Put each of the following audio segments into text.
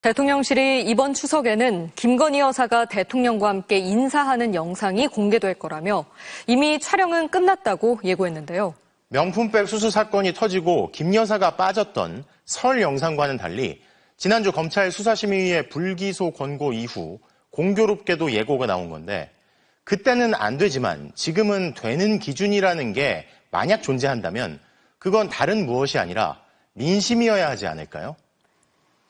대통령실이 이번 추석에는 김건희 여사가 대통령과 함께 인사하는 영상이 공개될 거라며 이미 촬영은 끝났다고 예고했는데요. 명품백 수수 사건이 터지고 김 여사가 빠졌던 설 영상과는 달리 지난주 검찰 수사심의위의 불기소 권고 이후 공교롭게도 예고가 나온 건데 그때는 안 되지만 지금은 되는 기준이라는 게 만약 존재한다면 그건 다른 무엇이 아니라 민심이어야 하지 않을까요?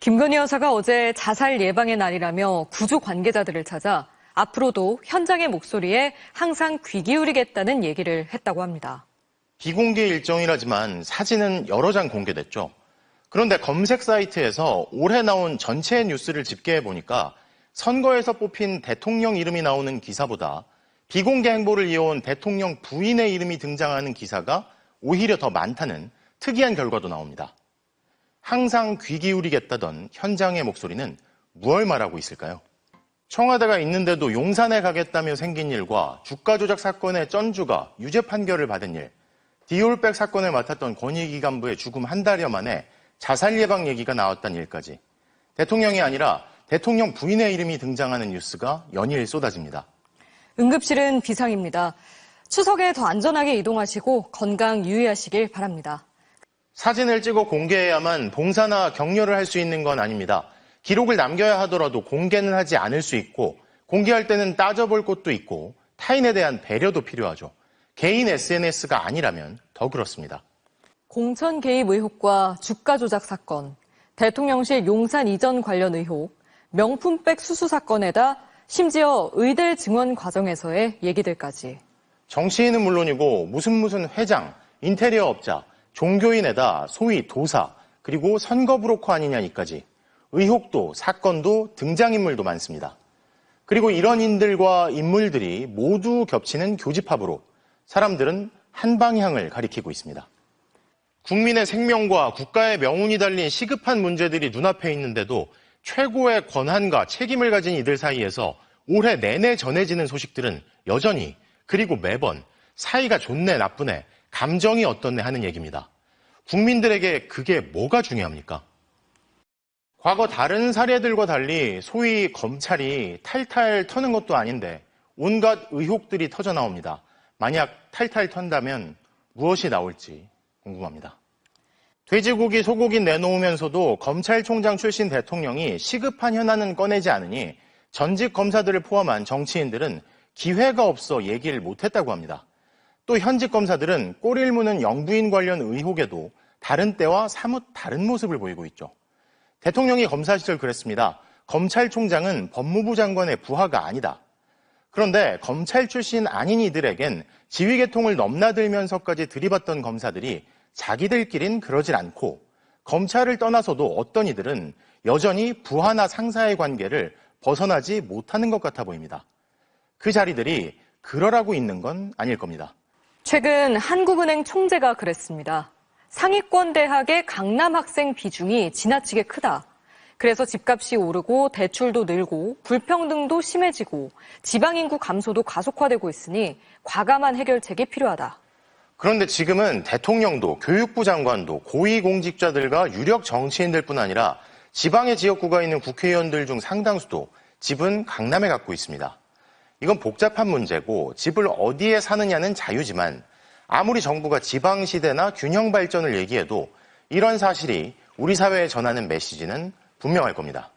김건희 여사가 어제 자살 예방의 날이라며 구조 관계자들을 찾아 앞으로도 현장의 목소리에 항상 귀 기울이겠다는 얘기를 했다고 합니다. 비공개 일정이라지만 사진은 여러 장 공개됐죠. 그런데 검색 사이트에서 올해 나온 전체 뉴스를 집계해보니까 선거에서 뽑힌 대통령 이름이 나오는 기사보다 비공개 행보를 이어온 대통령 부인의 이름이 등장하는 기사가 오히려 더 많다는 특이한 결과도 나옵니다. 항상 귀 기울이겠다던 현장의 목소리는 무얼 말하고 있을까요? 청와대가 있는데도 용산에 가겠다며 생긴 일과 주가 조작 사건의 쩐주가 유죄 판결을 받은 일, 디올백 사건을 맡았던 권익위 간부의 죽음 한 달여 만에 자살 예방 얘기가 나왔다는 일까지 대통령이 아니라 대통령 부인의 이름이 등장하는 뉴스가 연일 쏟아집니다. 응급실은 비상입니다. 추석에 더 안전하게 이동하시고 건강 유의하시길 바랍니다. 사진을 찍어 공개해야만 봉사나 격려를 할 수 있는 건 아닙니다. 기록을 남겨야 하더라도 공개는 하지 않을 수 있고 공개할 때는 따져볼 것도 있고 타인에 대한 배려도 필요하죠. 개인 SNS가 아니라면 더 그렇습니다. 공천 개입 의혹과 주가 조작 사건, 대통령실 용산 이전 관련 의혹, 명품백 수수 사건에다 심지어 의대 증원 과정에서의 얘기들까지. 정치인은 물론이고 무슨 회장, 인테리어 업자, 종교인에다 소위 도사, 그리고 선거 브로커 아니냐니까지 의혹도 사건도 등장인물도 많습니다. 그리고 이런 인들과 인물들이 모두 겹치는 교집합으로 사람들은 한 방향을 가리키고 있습니다. 국민의 생명과 국가의 명운이 달린 시급한 문제들이 눈앞에 있는데도 최고의 권한과 책임을 가진 이들 사이에서 올해 내내 전해지는 소식들은 여전히 그리고 매번 사이가 좋네 나쁘네 감정이 어떻네 하는 얘기입니다. 국민들에게 그게 뭐가 중요합니까? 과거 다른 사례들과 달리 소위 검찰이 탈탈 터는 것도 아닌데 온갖 의혹들이 터져 나옵니다. 만약 탈탈 턴다면 무엇이 나올지 궁금합니다. 돼지고기, 소고기 내놓으면서도 검찰총장 출신 대통령이 시급한 현안은 꺼내지 않으니 전직 검사들을 포함한 정치인들은 기회가 없어 얘기를 못했다고 합니다. 또 현직 검사들은 꼬리를 무는 영부인 관련 의혹에도 다른 때와 사뭇 다른 모습을 보이고 있죠. 대통령이 검사 시절 그랬습니다. 검찰총장은 법무부 장관의 부하가 아니다. 그런데 검찰 출신 아닌 이들에겐 지휘계통을 넘나들면서까지 들이받던 검사들이 자기들끼린 그러질 않고 검찰을 떠나서도 어떤 이들은 여전히 부하나 상사의 관계를 벗어나지 못하는 것 같아 보입니다. 그 자리들이 그러라고 있는 건 아닐 겁니다. 최근 한국은행 총재가 그랬습니다. 상위권 대학의 강남 학생 비중이 지나치게 크다. 그래서 집값이 오르고 대출도 늘고 불평등도 심해지고 지방인구 감소도 가속화되고 있으니 과감한 해결책이 필요하다. 그런데 지금은 대통령도 교육부 장관도 고위공직자들과 유력 정치인들뿐 아니라 지방의 지역구가 있는 국회의원들 중 상당수도 집은 강남에 갖고 있습니다. 이건 복잡한 문제고 집을 어디에 사느냐는 자유지만 아무리 정부가 지방시대나 균형 발전을 얘기해도 이런 사실이 우리 사회에 전하는 메시지는 분명할 겁니다.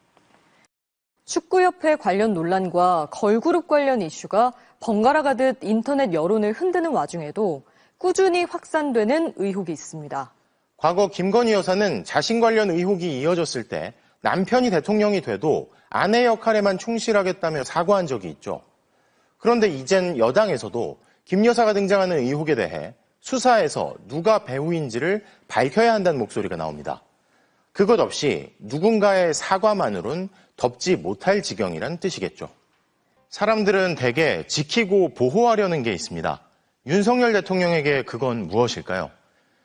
축구협회 관련 논란과 걸그룹 관련 이슈가 번갈아 가듯 인터넷 여론을 흔드는 와중에도 꾸준히 확산되는 의혹이 있습니다. 과거 김건희 여사는 자신 관련 의혹이 이어졌을 때 남편이 대통령이 돼도 아내 역할에만 충실하겠다며 사과한 적이 있죠. 그런데 이젠 여당에서도 김 여사가 등장하는 의혹에 대해 수사에서 누가 배우인지를 밝혀야 한다는 목소리가 나옵니다. 그것 없이 누군가의 사과만으론 덮지 못할 지경이란 뜻이겠죠. 사람들은 대개 지키고 보호하려는 게 있습니다. 윤석열 대통령에게 그건 무엇일까요?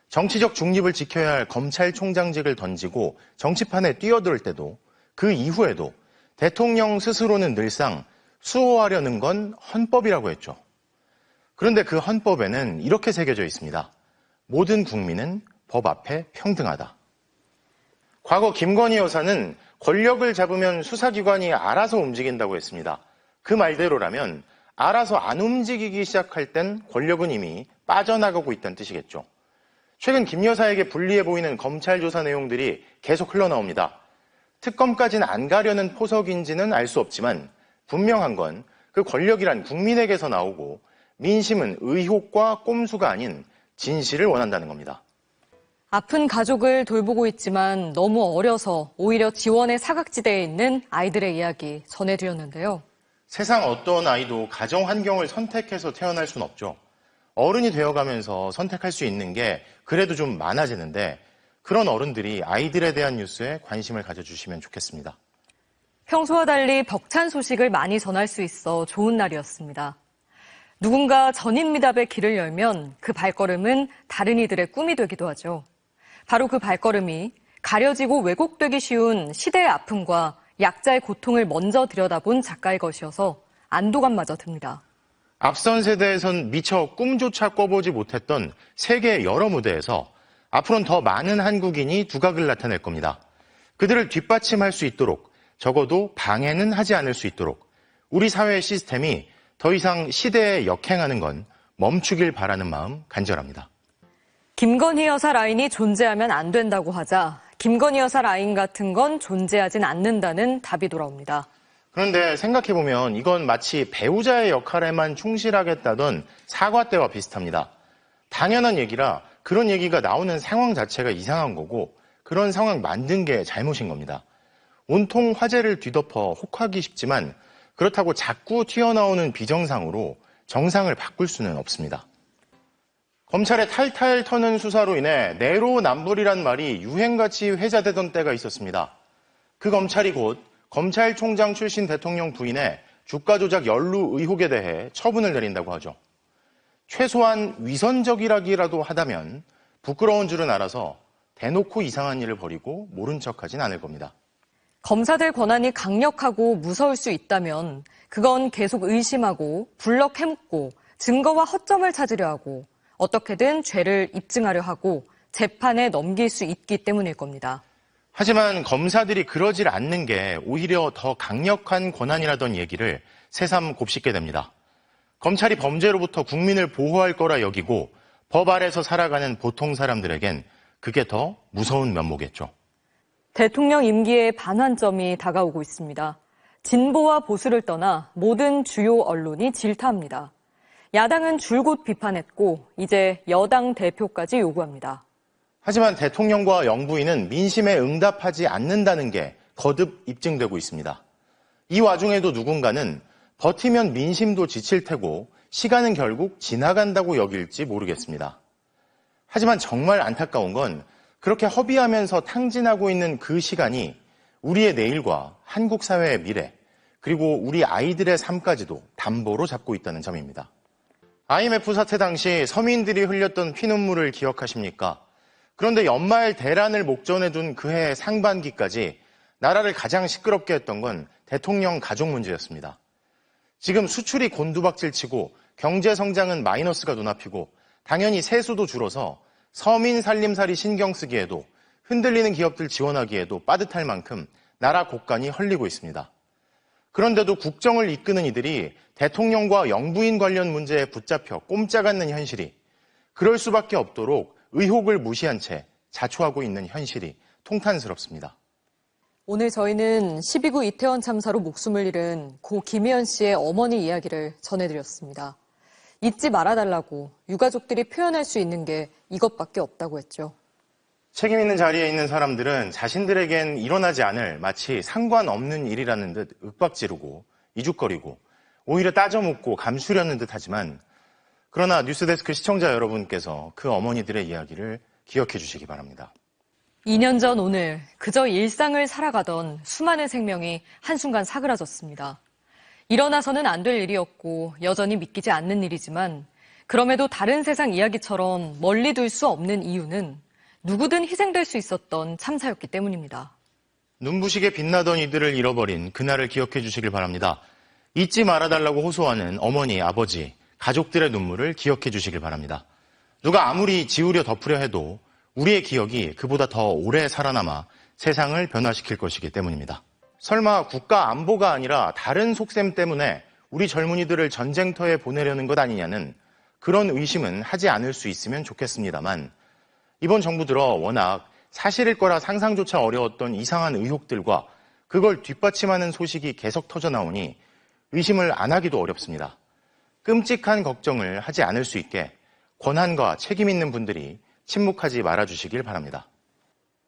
정치적 중립을 지켜야 할 검찰총장직을 던지고 정치판에 뛰어들 때도 그 이후에도 대통령 스스로는 늘상 수호하려는 건 헌법이라고 했죠. 그런데 그 헌법에는 이렇게 새겨져 있습니다. 모든 국민은 법 앞에 평등하다. 과거 김건희 여사는 권력을 잡으면 수사기관이 알아서 움직인다고 했습니다. 그 말대로라면 알아서 안 움직이기 시작할 땐 권력은 이미 빠져나가고 있다는 뜻이겠죠. 최근 김 여사에게 불리해 보이는 검찰 조사 내용들이 계속 흘러나옵니다. 특검까지는 안 가려는 포석인지는 알 수 없지만 분명한 건 그 권력이란 국민에게서 나오고 민심은 의혹과 꼼수가 아닌 진실을 원한다는 겁니다. 아픈 가족을 돌보고 있지만 너무 어려서 오히려 지원의 사각지대에 있는 아이들의 이야기 전해드렸는데요. 세상 어떤 아이도 가정 환경을 선택해서 태어날 순 없죠. 어른이 되어가면서 선택할 수 있는 게 그래도 좀 많아지는데 그런 어른들이 아이들에 대한 뉴스에 관심을 가져주시면 좋겠습니다. 평소와 달리 벅찬 소식을 많이 전할 수 있어 좋은 날이었습니다. 누군가 전인미답의 길을 열면 그 발걸음은 다른 이들의 꿈이 되기도 하죠. 바로 그 발걸음이 가려지고 왜곡되기 쉬운 시대의 아픔과 약자의 고통을 먼저 들여다본 작가의 것이어서 안도감마저 듭니다. 앞선 세대에선 미처 꿈조차 꿔보지 못했던 세계 여러 무대에서 앞으로는 더 많은 한국인이 두각을 나타낼 겁니다. 그들을 뒷받침할 수 있도록 적어도 방해는 하지 않을 수 있도록 우리 사회의 시스템이 더 이상 시대에 역행하는 건 멈추길 바라는 마음 간절합니다. 김건희 여사 라인이 존재하면 안 된다고 하자 김건희 여사 라인 같은 건 존재하진 않는다는 답이 돌아옵니다. 그런데 생각해보면 이건 마치 배우자의 역할에만 충실하겠다던 사과 때와 비슷합니다. 당연한 얘기라 그런 얘기가 나오는 상황 자체가 이상한 거고 그런 상황 만든 게 잘못인 겁니다. 온통 화제를 뒤덮어 혹하기 쉽지만 그렇다고 자꾸 튀어나오는 비정상으로 정상을 바꿀 수는 없습니다. 검찰의 탈탈 터는 수사로 인해 내로남불이란 말이 유행같이 회자되던 때가 있었습니다. 그 검찰이 곧 검찰총장 출신 대통령 부인의 주가 조작 연루 의혹에 대해 처분을 내린다고 하죠. 최소한 위선적이라기라도 하다면 부끄러운 줄은 알아서 대놓고 이상한 일을 벌이고 모른 척하진 않을 겁니다. 검사들 권한이 강력하고 무서울 수 있다면 그건 계속 의심하고 불럭 해묻고 증거와 허점을 찾으려 하고 어떻게든 죄를 입증하려 하고 재판에 넘길 수 있기 때문일 겁니다. 하지만 검사들이 그러질 않는 게 오히려 더 강력한 권한이라던 얘기를 새삼 곱씹게 됩니다. 검찰이 범죄로부터 국민을 보호할 거라 여기고 법 아래서 살아가는 보통 사람들에겐 그게 더 무서운 면모겠죠. 대통령 임기의 반환점이 다가오고 있습니다. 진보와 보수를 떠나 모든 주요 언론이 질타합니다. 야당은 줄곧 비판했고 이제 여당 대표까지 요구합니다. 하지만 대통령과 영부인은 민심에 응답하지 않는다는 게 거듭 입증되고 있습니다. 이 와중에도 누군가는 버티면 민심도 지칠 테고 시간은 결국 지나간다고 여길지 모르겠습니다. 하지만 정말 안타까운 건 그렇게 허비하면서 탕진하고 있는 그 시간이 우리의 내일과 한국 사회의 미래, 그리고 우리 아이들의 삶까지도 담보로 잡고 있다는 점입니다. IMF 사태 당시 서민들이 흘렸던 피눈물을 기억하십니까? 그런데 연말 대란을 목전에 둔 그해 상반기까지 나라를 가장 시끄럽게 했던 건 대통령 가족 문제였습니다. 지금 수출이 곤두박질치고 경제 성장은 마이너스가 눈앞이고 당연히 세수도 줄어서 서민 살림살이 신경 쓰기에도 흔들리는 기업들 지원하기에도 빠듯할 만큼 나라 곳간이 헐리고 있습니다. 그런데도 국정을 이끄는 이들이 대통령과 영부인 관련 문제에 붙잡혀 꼼짝 않는 현실이 그럴 수밖에 없도록 의혹을 무시한 채 자초하고 있는 현실이 통탄스럽습니다. 오늘 저희는 12구 이태원 참사로 목숨을 잃은 고 김혜연 씨의 어머니 이야기를 전해드렸습니다. 잊지 말아달라고 유가족들이 표현할 수 있는 게 이것밖에 없다고 했죠. 책임 있는 자리에 있는 사람들은 자신들에겐 일어나지 않을 마치 상관없는 일이라는 듯 윽박지르고 이죽거리고 오히려 따져묻고 감추려는 듯 하지만 그러나 뉴스데스크 시청자 여러분께서 그 어머니들의 이야기를 기억해 주시기 바랍니다. 2년 전 오늘 그저 일상을 살아가던 수많은 생명이 한순간 사그라졌습니다. 일어나서는 안 될 일이었고 여전히 믿기지 않는 일이지만 그럼에도 다른 세상 이야기처럼 멀리 둘 수 없는 이유는 누구든 희생될 수 있었던 참사였기 때문입니다. 눈부시게 빛나던 이들을 잃어버린 그날을 기억해 주시길 바랍니다. 잊지 말아달라고 호소하는 어머니, 아버지, 가족들의 눈물을 기억해 주시길 바랍니다. 누가 아무리 지우려 덮으려 해도 우리의 기억이 그보다 더 오래 살아남아 세상을 변화시킬 것이기 때문입니다. 설마 국가 안보가 아니라 다른 속셈 때문에 우리 젊은이들을 전쟁터에 보내려는 것 아니냐는 그런 의심은 하지 않을 수 있으면 좋겠습니다만, 이번 정부 들어 워낙 사실일 거라 상상조차 어려웠던 이상한 의혹들과 그걸 뒷받침하는 소식이 계속 터져 나오니 의심을 안 하기도 어렵습니다. 끔찍한 걱정을 하지 않을 수 있게 권한과 책임 있는 분들이 침묵하지 말아주시길 바랍니다.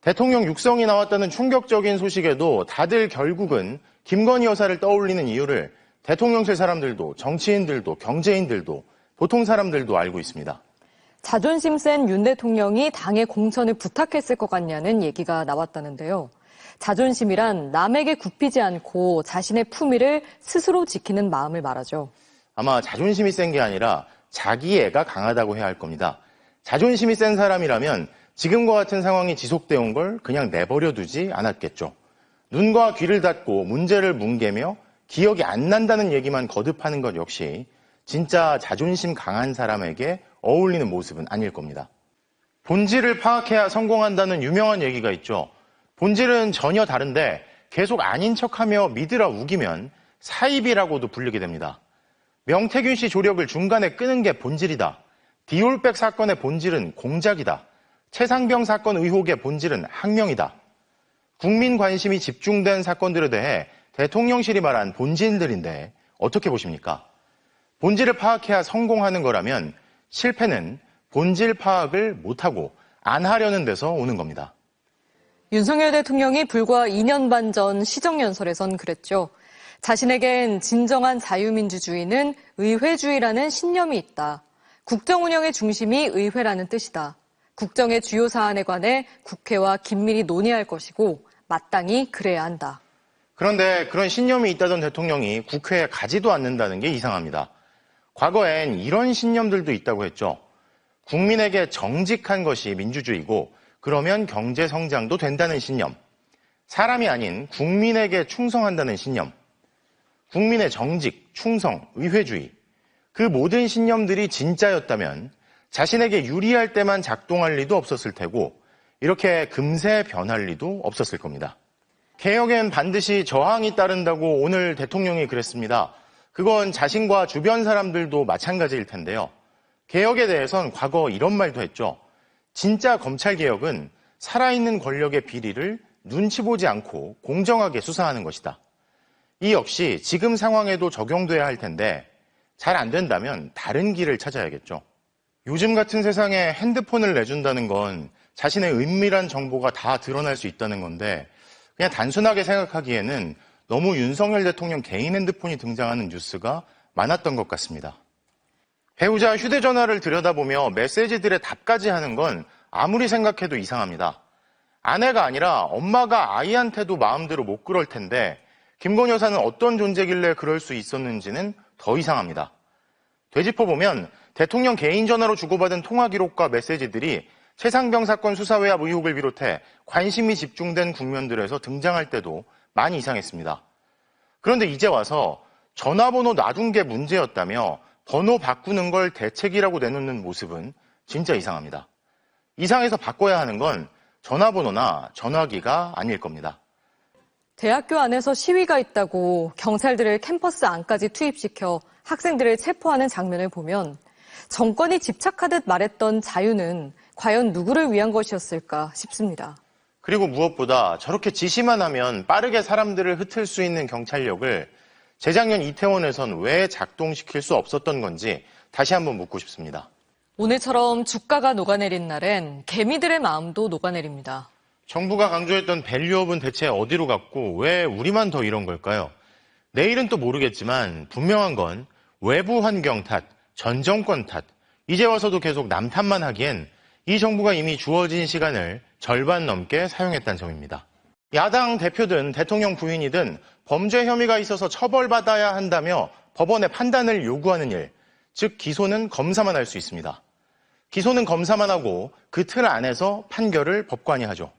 대통령 육성이 나왔다는 충격적인 소식에도 다들 결국은 김건희 여사를 떠올리는 이유를 대통령실 사람들도 정치인들도 경제인들도 보통 사람들도 알고 있습니다. 자존심 센 윤 대통령이 당의 공천을 부탁했을 것 같냐는 얘기가 나왔다는데요. 자존심이란 남에게 굽히지 않고 자신의 품위를 스스로 지키는 마음을 말하죠. 아마 자존심이 센 게 아니라 자기애가 강하다고 해야 할 겁니다. 자존심이 센 사람이라면 지금과 같은 상황이 지속되어 온 걸 그냥 내버려 두지 않았겠죠. 눈과 귀를 닫고 문제를 뭉개며 기억이 안 난다는 얘기만 거듭하는 것 역시 진짜 자존심 강한 사람에게 어울리는 모습은 아닐 겁니다. 본질을 파악해야 성공한다는 유명한 얘기가 있죠. 본질은 전혀 다른데 계속 아닌 척하며 믿으라 우기면 사입이라고도 불리게 됩니다. 명태균 씨 조력을 중간에 끄는 게 본질이다. 디올백 사건의 본질은 공작이다. 최상병 사건 의혹의 본질은 항명이다. 국민 관심이 집중된 사건들에 대해 대통령실이 말한 본질들인데 어떻게 보십니까? 본질을 파악해야 성공하는 거라면 실패는 본질 파악을 못하고 안 하려는 데서 오는 겁니다. 윤석열 대통령이 불과 2년 반 전 시정연설에선 그랬죠. 자신에겐 진정한 자유민주주의는 의회주의라는 신념이 있다. 국정 운영의 중심이 의회라는 뜻이다. 국정의 주요 사안에 관해 국회와 긴밀히 논의할 것이고 마땅히 그래야 한다. 그런데 그런 신념이 있다던 대통령이 국회에 가지도 않는다는 게 이상합니다. 과거엔 이런 신념들도 있다고 했죠. 국민에게 정직한 것이 민주주의고 그러면 경제 성장도 된다는 신념. 사람이 아닌 국민에게 충성한다는 신념. 국민의 정직, 충성, 의회주의. 그 모든 신념들이 진짜였다면 자신에게 유리할 때만 작동할 리도 없었을 테고 이렇게 금세 변할 리도 없었을 겁니다. 개혁엔 반드시 저항이 따른다고 오늘 대통령이 그랬습니다. 그건 자신과 주변 사람들도 마찬가지일 텐데요. 개혁에 대해선 과거 이런 말도 했죠. 진짜 검찰개혁은 살아있는 권력의 비리를 눈치 보지 않고 공정하게 수사하는 것이다. 이 역시 지금 상황에도 적용돼야 할 텐데 잘 안 된다면 다른 길을 찾아야겠죠. 요즘 같은 세상에 핸드폰을 내준다는 건 자신의 은밀한 정보가 다 드러날 수 있다는 건데 그냥 단순하게 생각하기에는 너무 윤석열 대통령 개인 핸드폰이 등장하는 뉴스가 많았던 것 같습니다. 배우자 휴대전화를 들여다보며 메시지들의 답까지 하는 건 아무리 생각해도 이상합니다. 아내가 아니라 엄마가 아이한테도 마음대로 못 그럴 텐데 김건희 여사는 어떤 존재길래 그럴 수 있었는지는 더 이상합니다. 되짚어보면 대통령 개인 전화로 주고받은 통화 기록과 메시지들이 최상병 사건 수사외압 의혹을 비롯해 관심이 집중된 국면들에서 등장할 때도 많이 이상했습니다. 그런데 이제 와서 전화번호 놔둔 게 문제였다며 번호 바꾸는 걸 대책이라고 내놓는 모습은 진짜 이상합니다. 이상해서 바꿔야 하는 건 전화번호나 전화기가 아닐 겁니다. 대학교 안에서 시위가 있다고 경찰들을 캠퍼스 안까지 투입시켜 학생들을 체포하는 장면을 보면 정권이 집착하듯 말했던 자유는 과연 누구를 위한 것이었을까 싶습니다. 그리고 무엇보다 저렇게 지시만 하면 빠르게 사람들을 흩을 수 있는 경찰력을 재작년 이태원에선 왜 작동시킬 수 없었던 건지 다시 한번 묻고 싶습니다. 오늘처럼 주가가 녹아내린 날엔 개미들의 마음도 녹아내립니다. 정부가 강조했던 밸류업은 대체 어디로 갔고 왜 우리만 더 이런 걸까요? 내일은 또 모르겠지만 분명한 건 외부 환경 탓, 전 정권 탓, 이제 와서도 계속 남 탓만 하기엔 이 정부가 이미 주어진 시간을 절반 넘게 사용했다는 점입니다. 야당 대표든 대통령 부인이든 범죄 혐의가 있어서 처벌받아야 한다며 법원의 판단을 요구하는 일, 즉 기소는 검사만 할 수 있습니다. 기소는 검사만 하고 그 틀 안에서 판결을 법관이 하죠.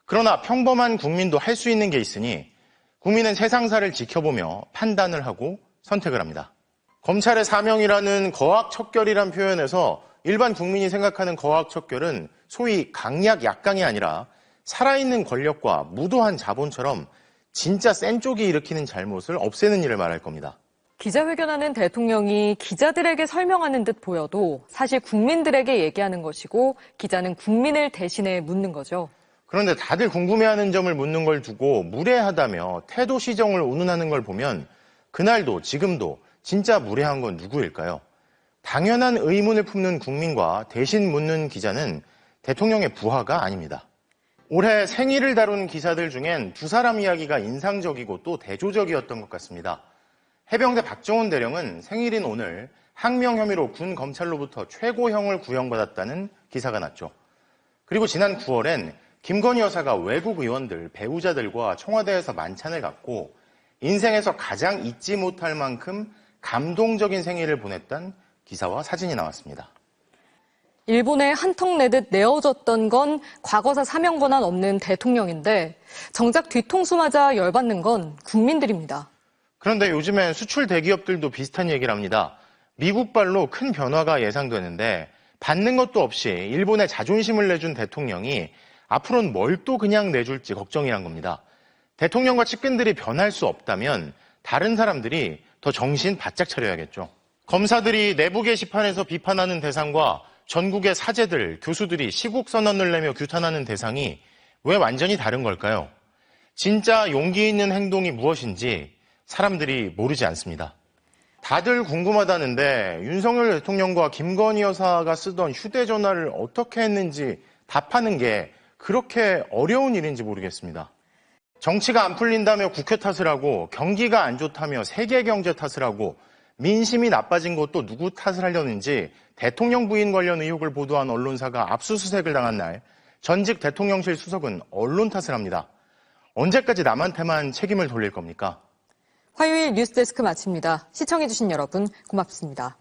그러나 평범한 국민도 할 수 있는 게 있으니 국민은 세상사를 지켜보며 판단을 하고 선택을 합니다. 검찰의 사명이라는 거학척결이란 표현에서 일반 국민이 생각하는 거학척결은 소위 강약 약강이 아니라 살아있는 권력과 무도한 자본처럼 진짜 센 쪽이 일으키는 잘못을 없애는 일을 말할 겁니다. 기자회견하는 대통령이 기자들에게 설명하는 듯 보여도 사실 국민들에게 얘기하는 것이고 기자는 국민을 대신해 묻는 거죠. 그런데 다들 궁금해하는 점을 묻는 걸 두고 무례하다며 태도 시정을 운운하는 걸 보면 그날도 지금도 진짜 무례한 건 누구일까요? 당연한 의문을 품는 국민과 대신 묻는 기자는 대통령의 부하가 아닙니다. 올해 생일을 다룬 기사들 중엔 두 사람 이야기가 인상적이고 또 대조적이었던 것 같습니다. 해병대 박정훈 대령은 생일인 오늘 항명 혐의로 군 검찰로부터 최고형을 구형받았다는 기사가 났죠. 그리고 지난 9월엔 김건희 여사가 외국 의원들, 배우자들과 청와대에서 만찬을 갖고 인생에서 가장 잊지 못할 만큼 감동적인 생일을 보냈던 기사와 사진이 나왔습니다. 일본에 한턱 내듯 내어줬던 건 과거사 사명 권한 없는 대통령인데 정작 뒤통수 맞아 열받는 건 국민들입니다. 그런데 요즘엔 수출 대기업들도 비슷한 얘기를 합니다. 미국발로 큰 변화가 예상되는데 받는 것도 없이 일본에 자존심을 내준 대통령이 앞으로는 뭘 또 그냥 내줄지 걱정이란 겁니다. 대통령과 측근들이 변할 수 없다면 다른 사람들이 더 정신 바짝 차려야겠죠. 검사들이 내부 게시판에서 비판하는 대상과 전국의 사제들, 교수들이 시국 선언을 내며 규탄하는 대상이 왜 완전히 다른 걸까요? 진짜 용기 있는 행동이 무엇인지 사람들이 모르지 않습니다. 다들 궁금하다는데 윤석열 대통령과 김건희 여사가 쓰던 휴대전화를 어떻게 했는지 답하는 게 그렇게 어려운 일인지 모르겠습니다. 정치가 안 풀린다며 국회 탓을 하고 경기가 안 좋다며 세계 경제 탓을 하고 민심이 나빠진 것도 누구 탓을 하려는지 대통령 부인 관련 의혹을 보도한 언론사가 압수수색을 당한 날 전직 대통령실 수석은 언론 탓을 합니다. 언제까지 남한테만 책임을 돌릴 겁니까? 화요일 뉴스데스크 마칩니다. 시청해주신 여러분 고맙습니다.